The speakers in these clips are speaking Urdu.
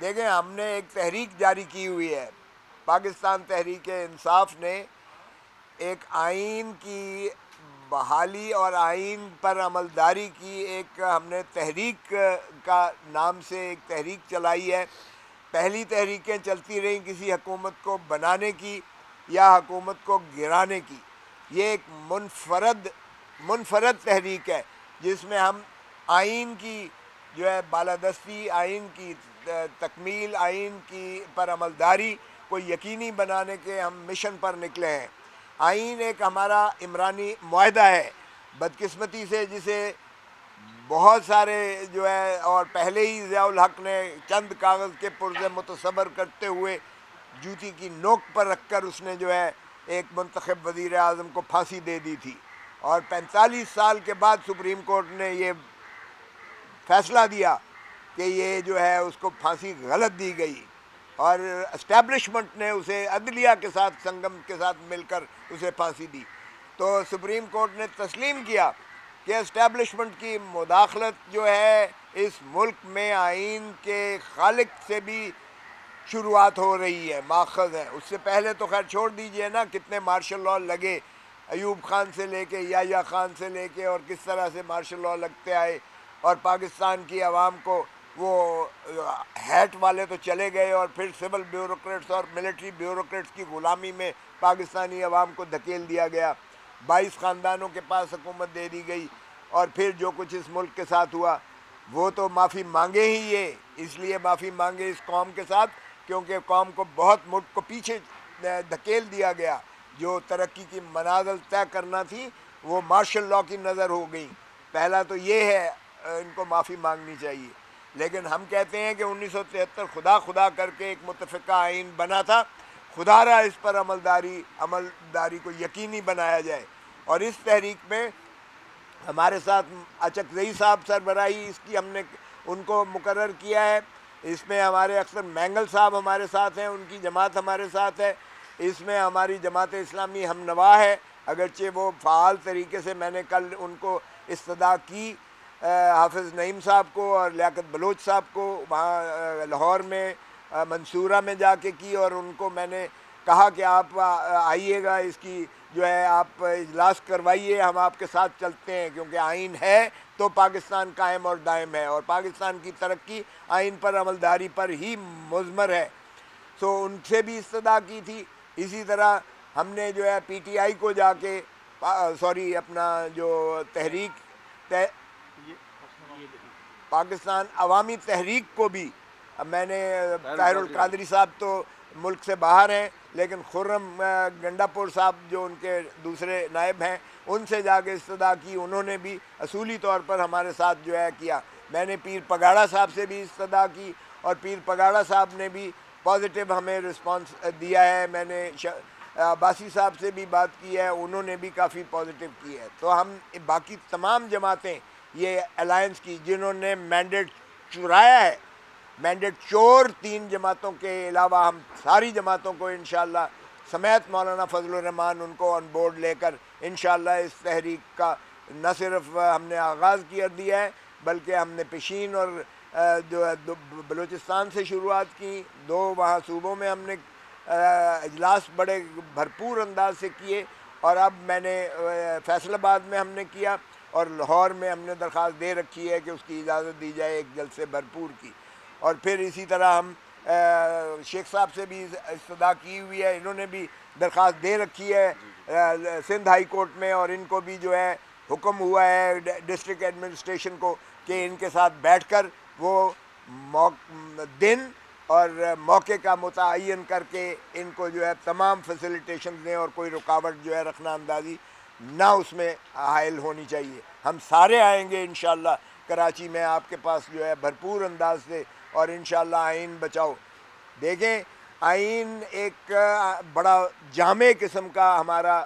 دیکھیں ہم نے ایک تحریک جاری کی ہوئی ہے، پاکستان تحریک انصاف نے ایک آئین کی بحالی اور آئین پر عملداری کی ایک ہم نے تحریک کا نام سے ایک تحریک چلائی ہے۔ پہلی تحریکیں چلتی رہیں کسی حکومت کو بنانے کی یا حکومت کو گرانے کی، یہ ایک منفرد تحریک ہے جس میں ہم آئین کی جو ہے بالادستی، آئین کی تکمیل، آئین کی پر عملداری کو یقینی بنانے کے ہم مشن پر نکلے ہیں۔ آئین ایک ہمارا عمرانی معاہدہ ہے، بدقسمتی سے جسے بہت سارے جو ہے، اور پہلے ہی ضیاء الحق نے چند کاغذ کے پرزے متصور کرتے ہوئے جوتی کی نوک پر رکھ کر اس نے جو ہے ایک منتخب وزیر اعظم کو پھانسی دے دی تھی، اور 45 سال کے بعد سپریم کورٹ نے یہ فیصلہ دیا کہ یہ جو ہے اس کو پھانسی غلط دی گئی، اور اسٹیبلشمنٹ نے اسے عدلیہ کے ساتھ سنگم کے ساتھ مل کر اسے پھانسی دی۔ تو سپریم کورٹ نے تسلیم کیا کہ اسٹیبلشمنٹ کی مداخلت جو ہے اس ملک میں آئین کے خالق سے بھی شروعات ہو رہی ہے، ماخذ ہے۔ اس سے پہلے تو خیر چھوڑ دیجئے نا، کتنے مارشل لاء لگے، ایوب خان سے لے کے یحییٰ خان سے لے کے، اور کس طرح سے مارشل لاء لگتے آئے، اور پاکستان کی عوام کو وہ ہیٹ والے تو چلے گئے، اور پھر سول بیوروکریٹس اور ملٹری بیوروکریٹس کی غلامی میں پاکستانی عوام کو دھکیل دیا گیا، 22 خاندانوں کے پاس حکومت دے دی گئی، اور پھر جو کچھ اس ملک کے ساتھ ہوا وہ تو معافی مانگے ہی، یہ اس لیے معافی مانگے اس قوم کے ساتھ کیونکہ قوم کو بہت ملک کو پیچھے دھکیل دیا گیا، جو ترقی کی منازل طے کرنا تھی وہ مارشل لاء کی نظر ہو گئی۔ پہلا تو یہ ہے، ان کو معافی مانگنی چاہیے۔ لیکن ہم کہتے ہیں کہ 1973 خدا کر کے ایک متفقہ آئین بنا تھا، خدا را اس پر عملداری کو یقینی بنایا جائے، اور اس تحریک میں ہمارے ساتھ اچک زئی صاحب سربراہی اس کی ہم نے ان کو مقرر کیا ہے، اس میں ہمارے اکثر مینگل صاحب ہمارے ساتھ ہیں، ان کی جماعت ہمارے ساتھ ہے، اس میں ہماری جماعت اسلامی ہم نوا ہے، اگرچہ وہ فعال طریقے سے میں نے کل ان کو استدعا کی، حافظ نعیم صاحب کو اور لیاقت بلوچ صاحب کو وہاں لاہور میں منصورہ میں جا کے کی، اور ان کو میں نے کہا کہ آپ آئیے گا، اس کی جو ہے آپ اجلاس کروائیے، ہم آپ کے ساتھ چلتے ہیں، کیونکہ آئین ہے تو پاکستان قائم اور دائم ہے، اور پاکستان کی ترقی آئین پر عملداری پر ہی مضمر ہے۔ سو ان سے بھی استدعا کی تھی۔ اسی طرح ہم نے جو ہے پی ٹی آئی کو جا کے اپنا جو تحریک پاکستان عوامی تحریک کو بھی، میں نے طاہر القادری صاحب تو ملک سے باہر ہیں، لیکن خرم گنڈا پور صاحب جو ان کے دوسرے نائب ہیں، ان سے جا کے استدعا کی، انہوں نے بھی اصولی طور پر ہمارے ساتھ جو ہے کیا۔ میں نے پیر پگاڑا صاحب سے بھی استدعا کی، اور پیر پگاڑا صاحب نے بھی پازیٹیو ہمیں رسپانس دیا ہے۔ میں نے عباسی صاحب سے بھی بات کی ہے، انہوں نے بھی کافی پازیٹیو کی ہے۔ تو ہم باقی تمام جماعتیں یہ الائنس کی جنہوں نے مینڈیٹ چرایا ہے، مینڈیٹ چور 3 جماعتوں کے علاوہ ہم ساری جماعتوں کو انشاءاللہ سمیت مولانا فضل الرحمان ان کو آن بورڈ لے کر انشاءاللہ اس تحریک کا نہ صرف ہم نے آغاز کیا دیا ہے، بلکہ ہم نے پشین اور جو بلوچستان سے شروعات کی، 2 وہاں صوبوں میں ہم نے اجلاس بڑے بھرپور انداز سے کیے، اور اب میں نے فیصل آباد میں ہم نے کیا، اور لاہور میں ہم نے درخواست دے رکھی ہے کہ اس کی اجازت دی جائے ایک جلسے بھرپور کی، اور پھر اسی طرح ہم شیخ صاحب سے بھی استدعا کی ہوئی ہے، انہوں نے بھی درخواست دے رکھی ہے سندھ ہائی کورٹ میں، اور ان کو بھی جو ہے حکم ہوا ہے ڈسٹرکٹ ایڈمنسٹریشن کو کہ ان کے ساتھ بیٹھ کر وہ دن اور موقع کا متعین کر کے ان کو جو ہے تمام فیسیلیٹیشن دیں، اور کوئی رکاوٹ جو ہے رخنہ اندازی نہ اس میں حائل ہونی چاہیے۔ ہم سارے آئیں گے انشاءاللہ کراچی میں آپ کے پاس جو ہے بھرپور انداز سے، اور انشاءاللہ آئین بچاؤ۔ دیکھیں آئین ایک بڑا جامع قسم کا ہمارا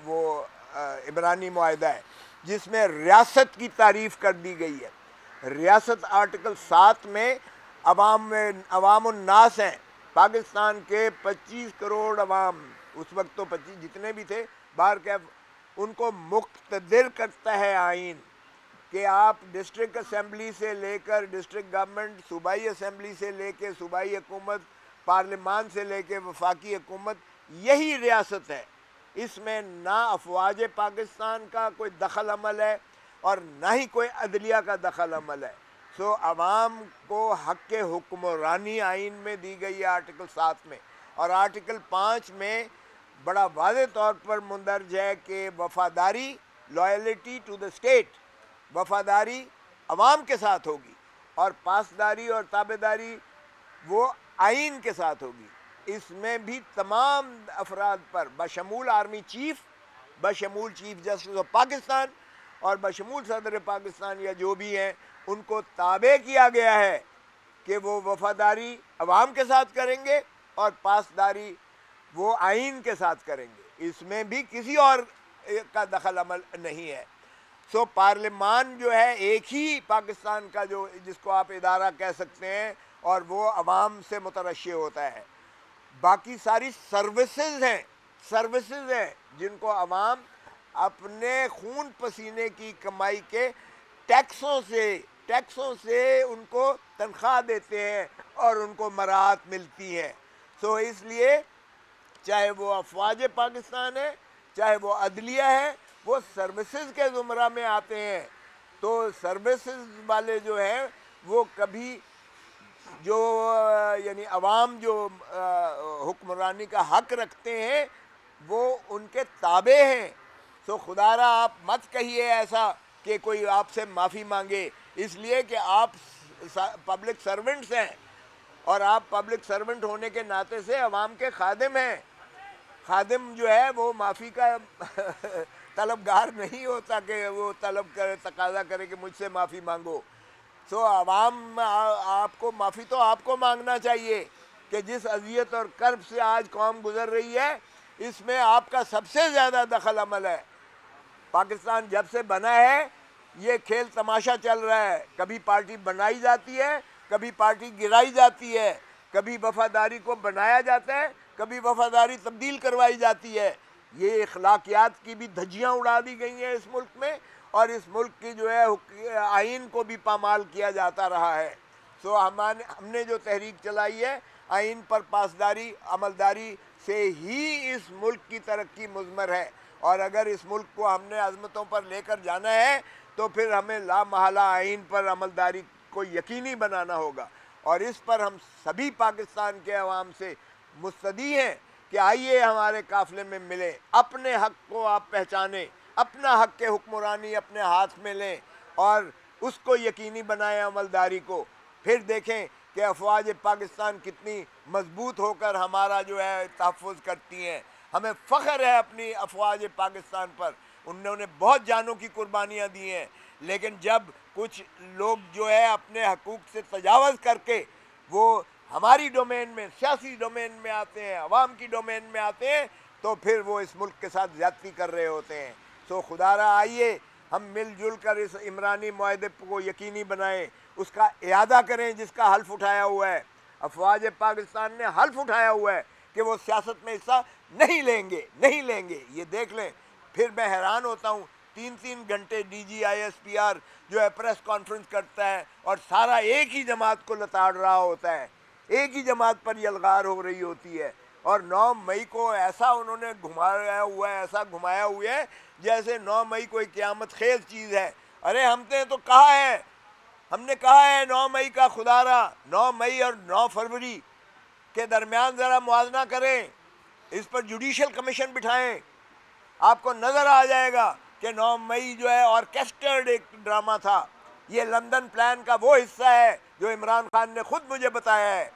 وہ عمرانی معاہدہ ہے جس میں ریاست کی تعریف کر دی گئی ہے۔ ریاست آرٹیکل 7 میں عوام الناس ہیں، پاکستان کے 25 کروڑ عوام، اس وقت تو 25 جتنے بھی تھے، بہرکیف ان کو مقتدر کرتا ہے آئین کہ آپ ڈسٹرکٹ اسمبلی سے لے کر ڈسٹرکٹ گورنمنٹ، صوبائی اسمبلی سے لے کے صوبائی حکومت، پارلیمان سے لے کے وفاقی حکومت، یہی ریاست ہے. اس میں نہ افواج پاکستان کا کوئی دخل عمل ہے اور نہ ہی کوئی عدلیہ کا دخل عمل ہے. سو عوام کو حق حکمرانی آئین میں دی گئی ہے آرٹیکل 7 میں، اور آرٹیکل 5 میں بڑا واضح طور پر مندرج ہے کہ وفاداری، لائلٹی ٹو دا اسٹیٹ، وفاداری عوام کے ساتھ ہوگی، اور پاسداری اور تابعداری وہ آئین کے ساتھ ہوگی. اس میں بھی تمام افراد پر بشمول آرمی چیف، بشمول چیف جسٹس آف پاکستان اور بشمول صدر پاکستان یا جو بھی ہیں، ان کو تابع کیا گیا ہے کہ وہ وفاداری عوام کے ساتھ کریں گے اور پاسداری وہ آئین کے ساتھ کریں گے. اس میں بھی کسی اور کا دخل عمل نہیں ہے. سو پارلیمان جو ہے ایک ہی پاکستان کا جو جس کو آپ ادارہ کہہ سکتے ہیں، اور وہ عوام سے مترشح ہوتا ہے. باقی ساری سروسز ہیں جن کو عوام اپنے خون پسینے کی کمائی کے ٹیکسوں سے ان کو تنخواہ دیتے ہیں اور ان کو مراعات ملتی ہیں. سو اس لیے چاہے وہ افواج پاکستان ہے، چاہے وہ عدلیہ ہے، وہ سروسز کے زمرہ میں آتے ہیں. تو سروسز والے جو ہیں وہ کبھی جو یعنی عوام جو حکمرانی کا حق رکھتے ہیں وہ ان کے تابع ہیں. سو خدا را آپ مت کہیے ایسا کہ کوئی آپ سے معافی مانگے، اس لیے کہ آپ پبلک سرونٹس ہیں، اور آپ پبلک سرونٹ ہونے کے ناطے سے عوام کے خادم ہیں. خادم جو ہے وہ معافی کا طلبگار نہیں ہوتا کہ وہ طلب کرے، تقاضا کرے کہ مجھ سے معافی مانگو. سو عوام آپ کو معافی تو آپ کو مانگنا چاہیے کہ جس اذیت اور کرب سے آج قوم گزر رہی ہے اس میں آپ کا سب سے زیادہ دخل عمل ہے. پاکستان جب سے بنا ہے یہ کھیل تماشا چل رہا ہے، کبھی پارٹی بنائی جاتی ہے، کبھی پارٹی گرائی جاتی ہے، کبھی وفاداری کو بنایا جاتا ہے، کبھی وفاداری تبدیل کروائی جاتی ہے. یہ اخلاقیات کی بھی دھجیاں اڑا دی گئی ہیں اس ملک میں، اور اس ملک کی جو ہے آئین کو بھی پامال کیا جاتا رہا ہے. سو ہم نے جو تحریک چلائی ہے آئین پر پاسداری، عملداری سے ہی اس ملک کی ترقی مضمر ہے. اور اگر اس ملک کو ہم نے عظمتوں پر لے کر جانا ہے تو پھر ہمیں لا محالہ آئین پر عملداری کو یقینی بنانا ہوگا. اور اس پر ہم سبھی پاکستان کے عوام سے مستدعی ہیں کہ آئیے ہمارے قافلے میں ملیں، اپنے حق کو آپ پہچانیں، اپنا حق کے حکمرانی اپنے ہاتھ میں لیں اور اس کو یقینی بنائیں عملداری کو. پھر دیکھیں کہ افواج پاکستان کتنی مضبوط ہو کر ہمارا جو ہے تحفظ کرتی ہیں. ہمیں فخر ہے اپنی افواج پاکستان پر، انہوں نے بہت جانوں کی قربانیاں دی ہیں. لیکن جب کچھ لوگ جو ہے اپنے حقوق سے تجاوز کر کے وہ ہماری ڈومین میں، سیاسی ڈومین میں آتے ہیں، عوام کی ڈومین میں آتے ہیں، تو پھر وہ اس ملک کے ساتھ زیادتی کر رہے ہوتے ہیں. سو خدا را آئیے ہم مل جل کر اس عمرانی معاہدے کو یقینی بنائیں، اس کا اعادہ کریں جس کا حلف اٹھایا ہوا ہے. افواج پاکستان نے حلف اٹھایا ہوا ہے کہ وہ سیاست میں حصہ نہیں لیں گے. یہ دیکھ لیں. پھر میں حیران ہوتا ہوں 3 گھنٹے D G I S P R جو ہے پریس کانفرنس کرتا ہے اور سارا ایک ہی جماعت کو لتاڑ رہا ہوتا ہے، ایک ہی جماعت پر یلغار ہو رہی ہوتی ہے. اور 9 مئی کو ایسا انہوں نے گھمایا ہوا ہے جیسے 9 مئی کوئی قیامت خیز چیز ہے. ارے ہم نے تو کہا ہے، ہم نے کہا ہے 9 مئی کا خدا را 9 مئی اور 9 فروری کے درمیان ذرا موازنہ کریں، اس پر جوڈیشل کمیشن بٹھائیں. آپ کو نظر آ جائے گا کہ 9 مئی جو ہے آرکیسٹرڈ ایک ڈرامہ تھا. یہ لندن پلان کا وہ حصہ ہے جو عمران خان نے خود مجھے بتایا ہے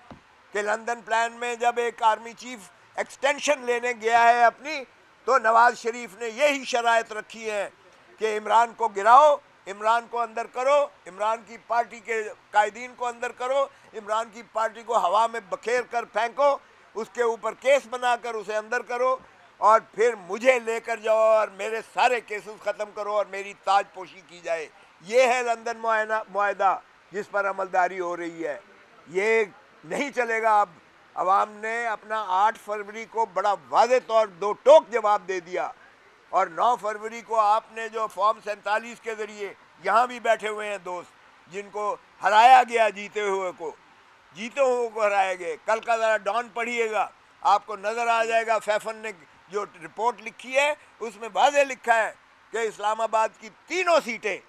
کہ لندن پلان میں جب ایک آرمی چیف ایکسٹینشن لینے گیا ہے اپنی، تو نواز شریف نے یہی شرائط رکھی ہے کہ عمران کو گراؤ، عمران کو اندر کرو، عمران کی پارٹی کے قائدین کو اندر کرو، عمران کی پارٹی کو ہوا میں بکھیر کر پھینکو، اس کے اوپر کیس بنا کر اسے اندر کرو، اور پھر مجھے لے کر جاؤ اور میرے سارے کیسز ختم کرو اور میری تاج پوشی کی جائے. یہ ہے لندن معاہدہ جس پر عملداری ہو رہی ہے. یہ نہیں چلے گا. اب عوام نے اپنا 8 فروری کو بڑا واضح طور 2 ٹوک جواب دے دیا، اور 9 فروری کو آپ نے جو فارم 47 کے ذریعے یہاں بھی بیٹھے ہوئے ہیں دوست جن کو ہرایا گیا، جیتے ہوئے کو ہرایا گئے. کل کا ذرا ڈان پڑھیے گا، آپ کو نظر آ جائے گا فیفن نے جو رپورٹ لکھی ہے اس میں واضح لکھا ہے کہ اسلام آباد کی تینوں سیٹیں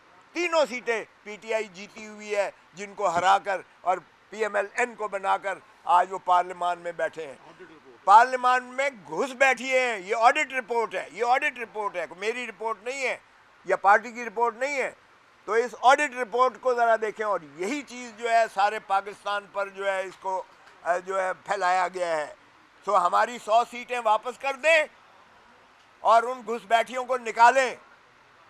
پی ٹی آئی جیتی ہوئی ہے، جن کو ہرا کر اور پی ایم ایل این کو بنا کر آج وہ پارلیمان میں بیٹھے ہیں، پارلیمان میں گھس بیٹھیے ہیں. یہ آڈٹ رپورٹ ہے، میری رپورٹ نہیں ہے یا پارٹی کی رپورٹ نہیں ہے. تو اس آڈٹ رپورٹ کو ذرا دیکھیں، اور یہی چیز جو ہے سارے پاکستان پر جو ہے اس کو جو ہے پھیلایا گیا ہے. سو ہماری 100 سیٹیں واپس کر دیں اور ان گھس بیٹھیوں کو نکالیں.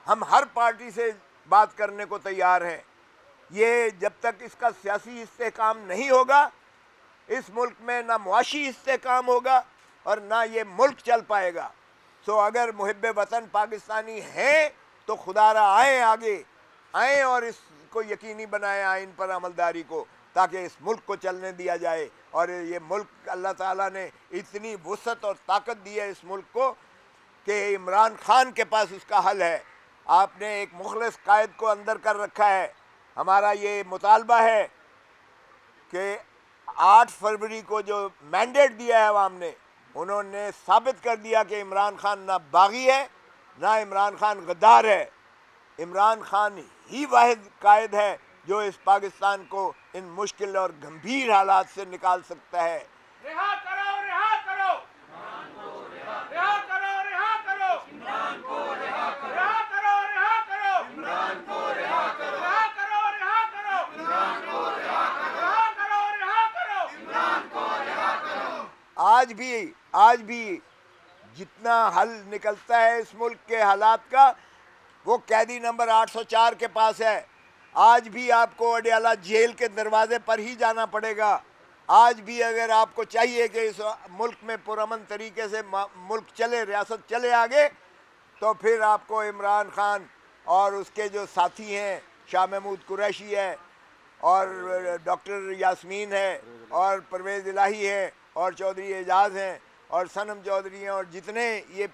ہم ہر پارٹی سے بات کرنے کو تیار ہیں. یہ جب تک اس کا سیاسی استحکام نہیں ہوگا، اس ملک میں نہ معاشی استحکام ہوگا اور نہ یہ ملک چل پائے گا. سو اگر محب وطن پاکستانی ہیں تو خدا را آگے آئیں اور اس کو یقینی بنائیں آئین پر عملداری کو، تاکہ اس ملک کو چلنے دیا جائے. اور یہ ملک اللہ تعالیٰ نے اتنی وسعت اور طاقت دی ہے اس ملک کو کہ عمران خان کے پاس اس کا حل ہے. آپ نے ایک مخلص قائد کو اندر کر رکھا ہے. ہمارا یہ مطالبہ ہے کہ 8 فروری کو جو مینڈیٹ دیا ہے عوام نے، انہوں نے ثابت کر دیا کہ عمران خان نہ باغی ہے نہ عمران خان غدار ہے. عمران خان ہی واحد قائد ہے جو اس پاکستان کو ان مشکل اور گمبھیر حالات سے نکال سکتا ہے. رہا کرو، رہا کرو، رہا کرو، رہا کرو، عمران کو رہا کرو، رہا کرو، رہا کرو، عمران کو رہا کرو، رہا کرو، رہا کرو، عمران کو رہا کرو، رہا کرو، رہا کرو، عمران کو رہا کرو. آج بھی جتنا حل نکلتا ہے اس ملک کے حالات کا وہ قیدی نمبر 804 کے پاس ہے. آج بھی آپ کو اڈیالہ جیل کے دروازے پر ہی جانا پڑے گا. آج بھی اگر آپ کو چاہیے کہ اس ملک میں پرامن طریقے سے ملک چلے، ریاست چلے آگے، تو پھر آپ کو عمران خان اور اس کے جو ساتھی ہیں، شاہ محمود قریشی ہے اور ڈاکٹر یاسمین ہے اور پرویز الہی ہے اور چودھری اعجاز ہیں اور صنم چودھری ہیں اور جتنے یہ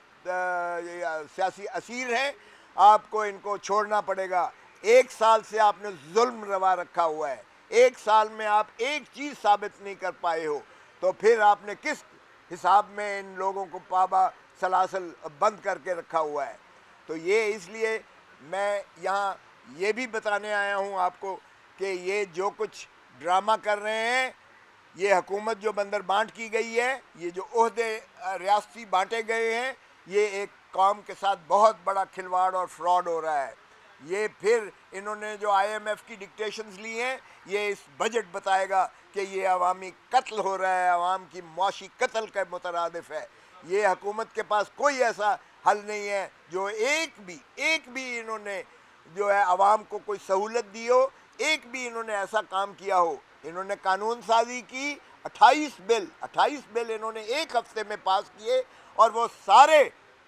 سیاسی اسیر ہیں، آپ کو ان کو چھوڑنا پڑے گا. 1 سال سے آپ نے ظلم روا رکھا ہوا ہے. 1 سال میں آپ ایک چیز ثابت نہیں کر پائے ہو، تو پھر آپ نے کس حساب میں ان لوگوں کو پابا سلاسل بند کر کے رکھا ہوا ہے. تو یہ اس لیے میں یہاں یہ بھی بتانے آیا ہوں آپ کو کہ یہ جو کچھ ڈرامہ کر رہے ہیں، یہ حکومت جو بندر بانٹ کی گئی ہے، یہ جو عہدے ریاستی بانٹے گئے ہیں، یہ ایک قوم کے ساتھ بہت بڑا کھلواڑ اور فراڈ ہو رہا ہے. یہ پھر انہوں نے جو آئی ایم ایف کی ڈکٹیشنز لی ہیں، یہ اس بجٹ بتائے گا کہ یہ عوامی قتل ہو رہا ہے، عوام کی معاشی قتل کا مترادف ہے. یہ حکومت کے پاس کوئی ایسا حل نہیں ہے جو ایک بھی انہوں نے جو ہے عوام کو کوئی سہولت دی ہو، ایک بھی انہوں نے ایسا کام کیا ہو. انہوں نے قانون سازی کی، 28 بل انہوں نے 1 ہفتے میں پاس کیے، اور وہ سارے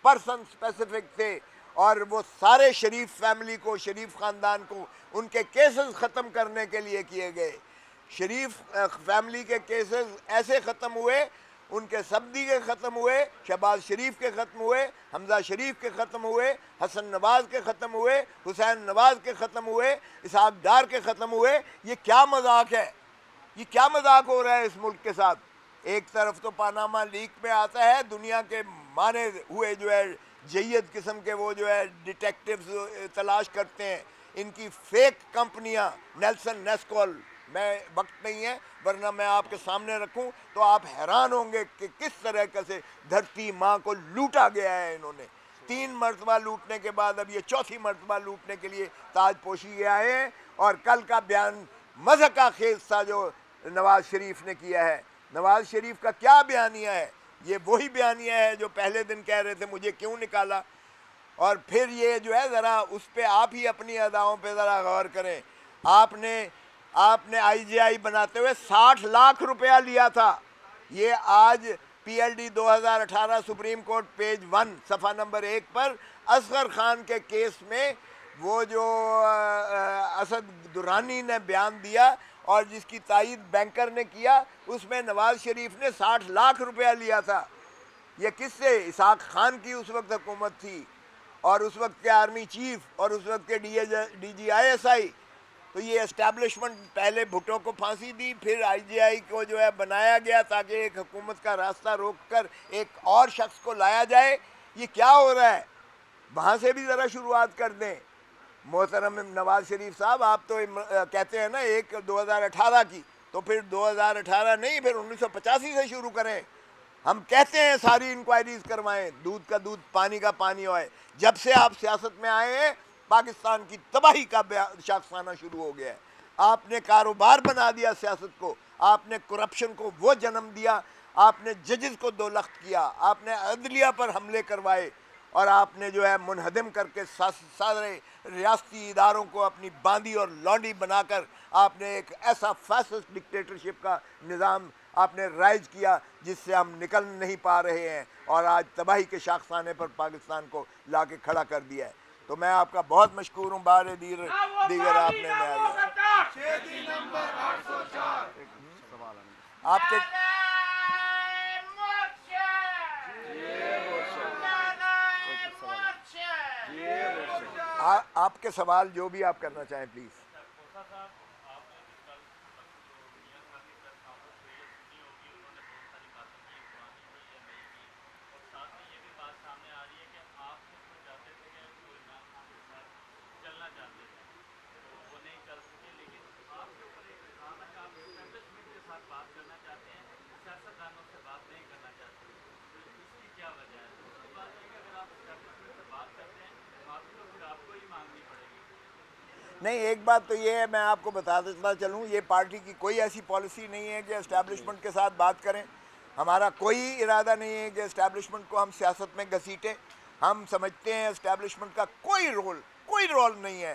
پرسن اسپیسیفک تھے، اور وہ سارے شریف فیملی کو، شریف خاندان کو ان کے کیسز ختم کرنے کے لیے کیے گئے. شریف فیملی کے کیسز ایسے ختم ہوئے، ان کے سبدی کے ختم ہوئے، شہباز شریف کے ختم ہوئے، حمزہ شریف کے ختم ہوئے، حسن نواز کے ختم ہوئے، حسین نواز کے ختم ہوئے، اسحاق ڈار کے ختم ہوئے. یہ کیا مذاق ہے؟ یہ کیا مذاق ہو رہا ہے اس ملک کے ساتھ؟ ایک طرف تو پاناما لیک میں آتا ہے، دنیا کے مانے ہوئے جو ہے جید قسم کے وہ جو ہے ڈیٹیکٹیوز تلاش کرتے ہیں، ان کی فیک کمپنیاں، نیلسن نیسکول، میں وقت نہیں ہے ورنہ میں آپ کے سامنے رکھوں تو آپ حیران ہوں گے کہ کس طرح سے دھرتی ماں کو لوٹا گیا ہے. انہوں نے 3 مرتبہ لوٹنے کے بعد اب یہ 4تھی مرتبہ لوٹنے کے لیے تاج پوشی آئے ہیں. اور کل کا بیان مضحکہ خیز تھا جو نواز شریف نے کیا ہے. نواز شریف کا کیا بیانیہ ہے؟ یہ وہی بیانیہ ہے جو پہلے دن کہہ رہے تھے مجھے کیوں نکالا. اور پھر یہ جو ہے ذرا اس پہ آپ ہی اپنی اداؤں پہ ذرا غور کریں. آپ نے آئی جی آئی بناتے ہوئے 60 لاکھ روپیہ لیا تھا. یہ آج P L D 2018 supreme court page 1 صفحہ نمبر 1 پر اصغر خان کے کیس میں وہ جو اسد درانی نے بیان دیا اور جس کی تائید بینکر نے کیا، اس میں نواز شریف نے 60 لاکھ روپیہ لیا تھا. یہ کس سے؟ اسحاق خان کی اس وقت حکومت تھی. اور اس وقت کے آرمی چیف اور اس وقت کے D G I S I. تو یہ اسٹیبلشمنٹ پہلے بھٹو کو پھانسی دی, پھر آئی جی آئی کو جو ہے بنایا گیا تاکہ ایک حکومت کا راستہ روک کر ایک اور شخص کو لایا جائے. یہ کیا ہو رہا ہے؟ وہاں سے بھی ذرا شروعات کر دیں. محترم نواز شریف صاحب, آپ تو کہتے ہیں نا 2018 کی, تو پھر 2018 نہیں, پھر 1985 سے شروع کریں. ہم کہتے ہیں ساری انکوائریز کروائیں, دودھ کا دودھ پانی کا پانی ہوئے. جب سے آپ سیاست میں آئے ہیں پاکستان کی تباہی کا شاخسانہ شروع ہو گیا ہے. آپ نے کاروبار بنا دیا سیاست کو, آپ نے کرپشن کو وہ جنم دیا, آپ نے ججز کو دو لخت کیا, آپ نے عدلیہ پر حملے کروائے, اور آپ نے جو ہے منہدم کر کے سارے ریاستی اداروں کو اپنی باندی اور لانڈی بنا کر آپ نے ایک ایسا فیسسٹ ڈکٹیٹرشپ کا نظام آپ نے رائج کیا جس سے ہم نکل نہیں پا رہے ہیں, اور آج تباہی کے شاخسانے پر پاکستان کو لا کے کھڑا کر دیا ہے. تو میں آپ کا بہت مشکور ہوں. بار دیگر آپ نے آپ کے آپ کے سوال جو بھی آپ کرنا چاہیں پلیز. نہیں, ایک بات تو یہ ہے, میں آپ کو بتا دیتا چلوں, یہ پارٹی کی کوئی ایسی پالیسی نہیں ہے کہ اسٹیبلشمنٹ کے ساتھ بات کریں. ہمارا کوئی ارادہ نہیں ہے کہ اسٹیبلشمنٹ کو ہم سیاست میں گھسیٹیں. ہم سمجھتے ہیں اسٹیبلشمنٹ کا کوئی رول نہیں ہے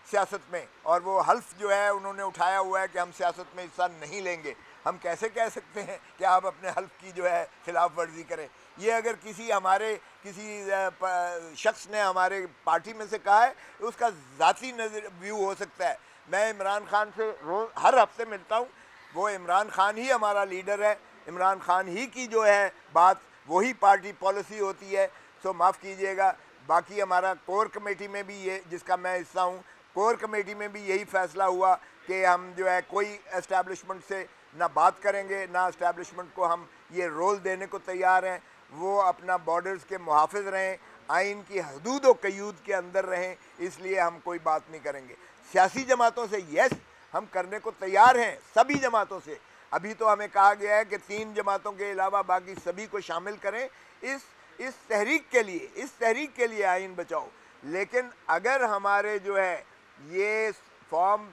سیاست میں, اور وہ حلف جو ہے انہوں نے اٹھایا ہوا ہے کہ ہم سیاست میں حصہ نہیں لیں گے. ہم کیسے کہہ سکتے ہیں کہ آپ اپنے حلف کی جو ہے خلاف ورزی کریں؟ یہ اگر کسی شخص نے ہمارے پارٹی میں سے کہا ہے, اس کا ذاتی ویو ہو سکتا ہے. میں عمران خان سے ہر ہفتے ملتا ہوں, وہ عمران خان ہی ہمارا لیڈر ہے, عمران خان ہی کی جو ہے بات وہی پارٹی پالیسی ہوتی ہے. سو معاف کیجئے گا, باقی ہمارا کور کمیٹی میں بھی یہ, جس کا میں حصہ ہوں, کور کمیٹی میں بھی یہی فیصلہ ہوا کہ ہم جو ہے کوئی اسٹیبلشمنٹ سے نہ بات کریں گے, نہ اسٹیبلشمنٹ کو ہم یہ رول دینے کو تیار ہیں. وہ اپنا بارڈرز کے محافظ رہیں, آئین کی حدود و قیود کے اندر رہیں, اس لیے ہم کوئی بات نہیں کریں گے. سیاسی جماعتوں سے یس ہم کرنے کو تیار ہیں, سبھی جماعتوں سے. ابھی تو ہمیں کہا گیا ہے کہ 3 جماعتوں کے علاوہ باقی سبھی کو شامل کریں اس تحریک کے لیے آئین بچاؤ. لیکن اگر ہمارے جو ہے یہ فارم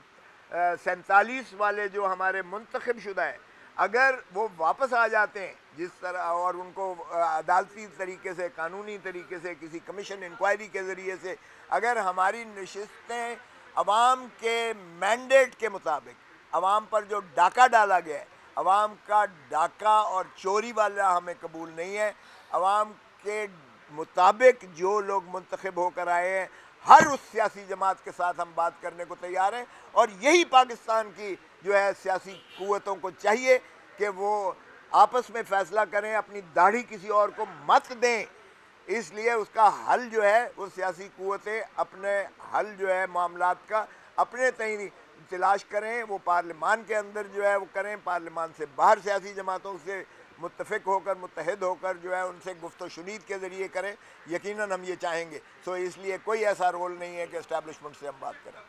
47 والے جو ہمارے منتخب شدہ ہیں, اگر وہ واپس آ جاتے ہیں جس طرح, اور ان کو عدالتی طریقے سے, قانونی طریقے سے, کسی کمیشن انکوائری کے ذریعے سے اگر ہماری نشستیں عوام کے مینڈیٹ کے مطابق, عوام پر جو ڈاکہ ڈالا گیا ہے, عوام کا ڈاکہ اور چوری والا ہمیں قبول نہیں ہے. عوام کے مطابق جو لوگ منتخب ہو کر آئے ہیں, ہر اس سیاسی جماعت کے ساتھ ہم بات کرنے کو تیار ہیں. اور یہی پاکستان کی جو ہے سیاسی قوتوں کو چاہیے کہ وہ آپس میں فیصلہ کریں, اپنی داڑھی کسی اور کو مت دیں. اس لیے اس کا حل جو ہے وہ سیاسی قوتیں اپنے حل جو ہے معاملات کا اپنے تئیں تلاش کریں, وہ پارلیمان کے اندر جو ہے وہ کریں, پارلیمان سے باہر سیاسی جماعتوں سے متفق ہو کر, متحد ہو کر جو ہے ان سے گفت و شنید کے ذریعے کریں. یقیناً ہم یہ چاہیں گے. سو اس لیے کوئی ایسا رول نہیں ہے کہ اسٹیبلشمنٹ سے ہم بات کریں.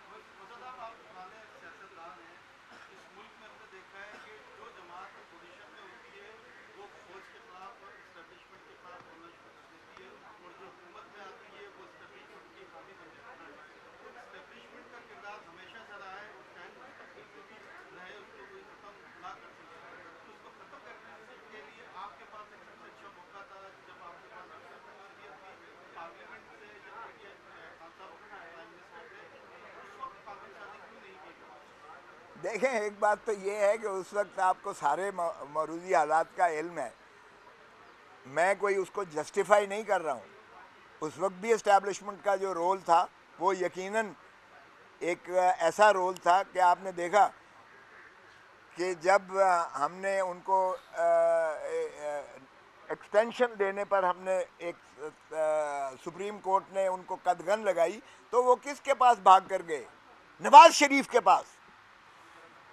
دیکھیں, ایک بات تو یہ ہے کہ اس وقت آپ کو سارے موروثی حالات کا علم ہے. میں کوئی اس کو جسٹیفائی نہیں کر رہا ہوں. اس وقت بھی اسٹیبلشمنٹ کا جو رول تھا وہ یقیناً ایک ایسا رول تھا کہ آپ نے دیکھا کہ جب ہم نے ان کو ایکسٹینشن دینے پر ہم نے ایک سپریم کورٹ نے ان کو قدغن لگائی تو وہ کس کے پاس بھاگ کر گئے؟ نواز شریف کے پاس.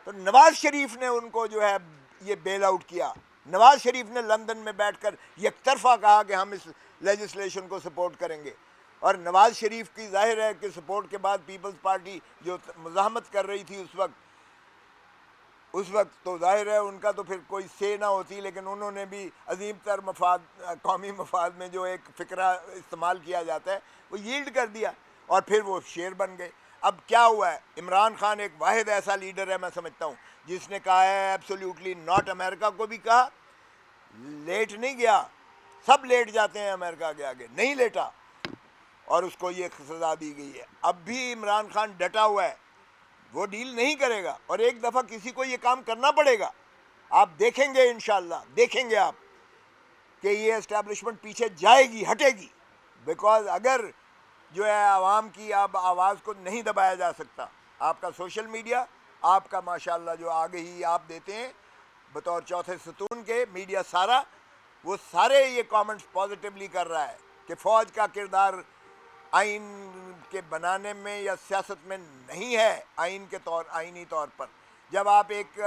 تو نواز شریف نے ان کو جو ہے یہ بیل آؤٹ کیا. نواز شریف نے لندن میں بیٹھ کر یک طرفہ کہا کہ ہم اس لیجسلیشن کو سپورٹ کریں گے, اور نواز شریف کی ظاہر ہے کہ سپورٹ کے بعد پیپلز پارٹی جو مزاحمت کر رہی تھی اس وقت تو ظاہر ہے ان کا تو پھر کوئی سے نہ ہوتی, لیکن انہوں نے بھی عظیم تر مفاد, قومی مفاد میں جو ایک فکرہ استعمال کیا جاتا ہے وہ ییلڈ کر دیا اور پھر وہ شیر بن گئے. اب کیا ہوا ہے؟ عمران خان ایک واحد ایسا لیڈر ہے میں سمجھتا ہوں جس نے کہا ہے ایبسولیوٹلی ناٹ. امریکہ کو بھی کہا, لیٹ نہیں گیا, سب لیٹ جاتے ہیں امریکہ کے آگے, نہیں لیٹا اور اس کو یہ سزا دی گئی ہے. اب بھی عمران خان ڈٹا ہوا ہے, وہ ڈیل نہیں کرے گا اور ایک دفعہ کسی کو یہ کام کرنا پڑے گا. آپ دیکھیں گے انشاءاللہ, دیکھیں گے آپ کہ یہ اسٹیبلشمنٹ پیچھے جائے گی, ہٹے گی. بیکاز اگر جو ہے عوام کی اب آواز کو نہیں دبایا جا سکتا. آپ کا سوشل میڈیا, آپ کا ماشاءاللہ جو آگے ہی آپ دیتے ہیں بطور چوتھے ستون کے میڈیا سارا, وہ سارے یہ کامنٹس پازیٹیولی کر رہا ہے کہ فوج کا کردار آئین کے بنانے میں یا سیاست میں نہیں ہے آئینی طور پر. جب آپ ایک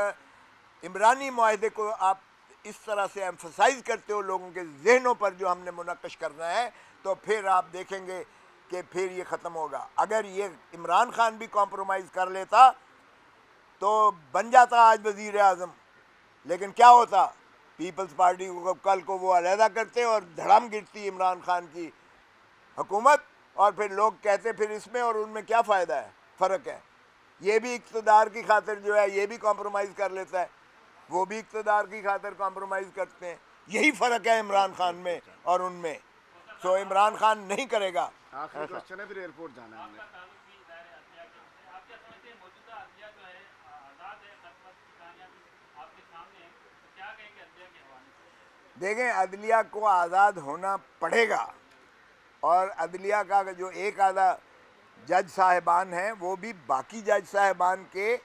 عمرانی معاہدے کو آپ اس طرح سے ایمفسائز کرتے ہو لوگوں کے ذہنوں پر جو ہم نے منعقش کرنا ہے, تو پھر آپ دیکھیں گے کہ پھر یہ ختم ہوگا. اگر یہ عمران خان بھی کمپرومائز کر لیتا تو بن جاتا آج وزیر اعظم, لیکن کیا ہوتا؟ پیپلز پارٹی کو کل کو وہ علیحدہ کرتے اور دھڑم گرتی عمران خان کی حکومت, اور پھر لوگ کہتے پھر اس میں اور ان میں کیا فائدہ ہے, فرق ہے. یہ بھی اقتدار کی خاطر جو ہے یہ بھی کمپرومائز کر لیتا ہے, وہ بھی اقتدار کی خاطر کمپرومائز کرتے ہیں. یہی فرق ہے عمران خان میں اور ان میں. سو عمران خان نہیں کرے گا. آخری کوشچن ہے, پھر ایئرپورٹ جانا ہے ہم نے. آپ کیا سمجھتے ہیں موجودہ عدلیہ جو ہے آزاد ہے, خط کی کہانیاں بھی آپ کے سامنے ہیں, تو کیا کہیں گے عدلیہ کے حوالے سے؟ دیکھیں, عدلیہ کو آزاد ہونا پڑے گا, اور عدلیہ کا جو ایک آدھا جج صاحبان ہیں وہ بھی باقی جج صاحبان کے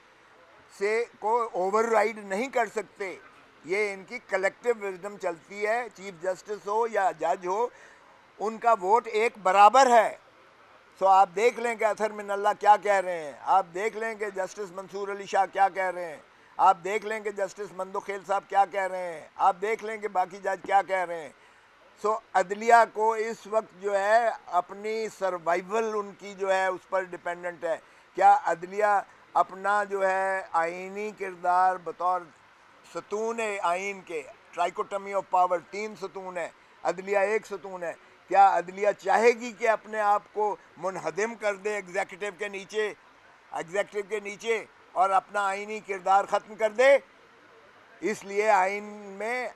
سے کو اوور رائڈ نہیں کر سکتے. یہ ان کی کلیکٹیو وزڈم چلتی ہے, چیف جسٹس ہو یا جج ہو, ان کا ووٹ ایک برابر ہے. سو آپ دیکھ لیں کہ اطہر من اللہ کیا کہہ رہے ہیں, آپ دیکھ لیں کہ جسٹس منصور علی شاہ کیا کہہ رہے ہیں, آپ دیکھ لیں کہ جسٹس مندو خیل صاحب کیا کہہ رہے ہیں, آپ دیکھ لیں کہ باقی جج کیا کہہ رہے ہیں. سو عدلیہ کو اس وقت جو ہے اپنی سروائیول ان کی جو ہے اس پر ڈیپینڈنٹ ہے. کیا عدلیہ اپنا جو ہے آئینی کردار بطور ستون آئین کے, ٹرائیکوٹمی آف پاور, 3 ستون ہے, عدلیہ ایک ستون ہے, کیا عدلیہ چاہے گی کہ اپنے آپ کو منہدم کر دے ایگزیکٹو کے نیچے اور اپنا آئینی کردار ختم کر دے؟ اس لیے آئین میں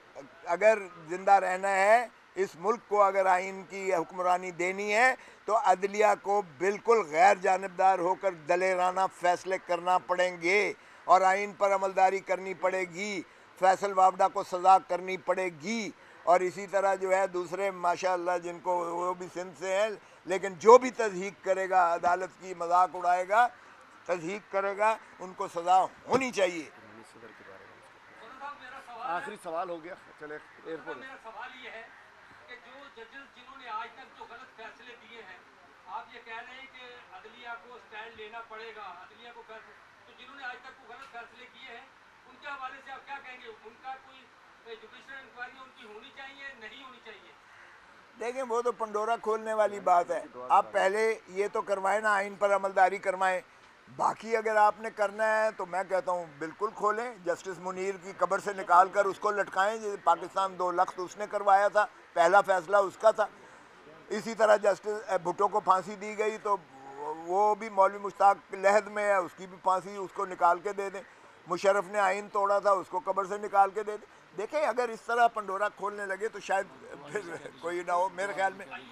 اگر زندہ رہنا ہے, اس ملک کو اگر آئین کی حکمرانی دینی ہے, تو عدلیہ کو بالکل غیر جانبدار ہو کر دلیرانہ فیصلے کرنا پڑیں گے, اور آئین پر عملداری کرنی پڑے گی, فیصل وابڈا کو سزا کرنی پڑے گی. اور اسی طرح جو ہے دوسرے ماشاءاللہ جن کو وہ بھی سندھ سے ہیں, لیکن جو بھی تضحیق کرے گا, عدالت کی مذاق اڑائے گا, تضحیق کرے گا, ان کو سزا ہونی چاہیے. آخری سوال ہو گیا, چلے ایئرپورٹ. میرا سوال یہ ہے کہ جو ججز جنہوں نے آج تک جو غلط فیصلے دیے ہیں, آپ یہ کہہ رہے ہیں کہ عدلیہ کو سٹینڈ لینا پڑے گا, عدلیہ کو فیصلے, تو جنہوں نے آج تک وہ غلط فیصلے کیے ہیں ان کے حوالے سے آپ کیا کہیں گے؟ ان کا کوئی جوڈیشل انکوائری ان کی ہونی چاہیے, نہیں ہونی چاہیے؟ دیکھیں, وہ تو پنڈورا کھولنے والی بات ہے. آپ پہلے یہ تو کروائیں نا, آئین پر عملداری کروائیں. باقی اگر آپ نے کرنا ہے تو میں کہتا ہوں بالکل کھولیں. جسٹس منیر کی قبر سے نکال کر اس کو لٹکائیں, پاکستان 2 لخت اس نے کروایا تھا, پہلا فیصلہ اس کا تھا. اسی طرح جسٹس بھٹو کو پھانسی دی گئی تو وہ بھی مولوی مشتاق لحد میں ہے, اس کی بھی پھانسی اس کو نکال کے دے دیں. مشرف نے آئین توڑا تھا, اس کو قبر سے نکال کے دے دیں. دیکھیں, اگر اس طرح پنڈورا کھولنے لگے تو شاید پھر کوئی نہ ہو. میرے خیال میں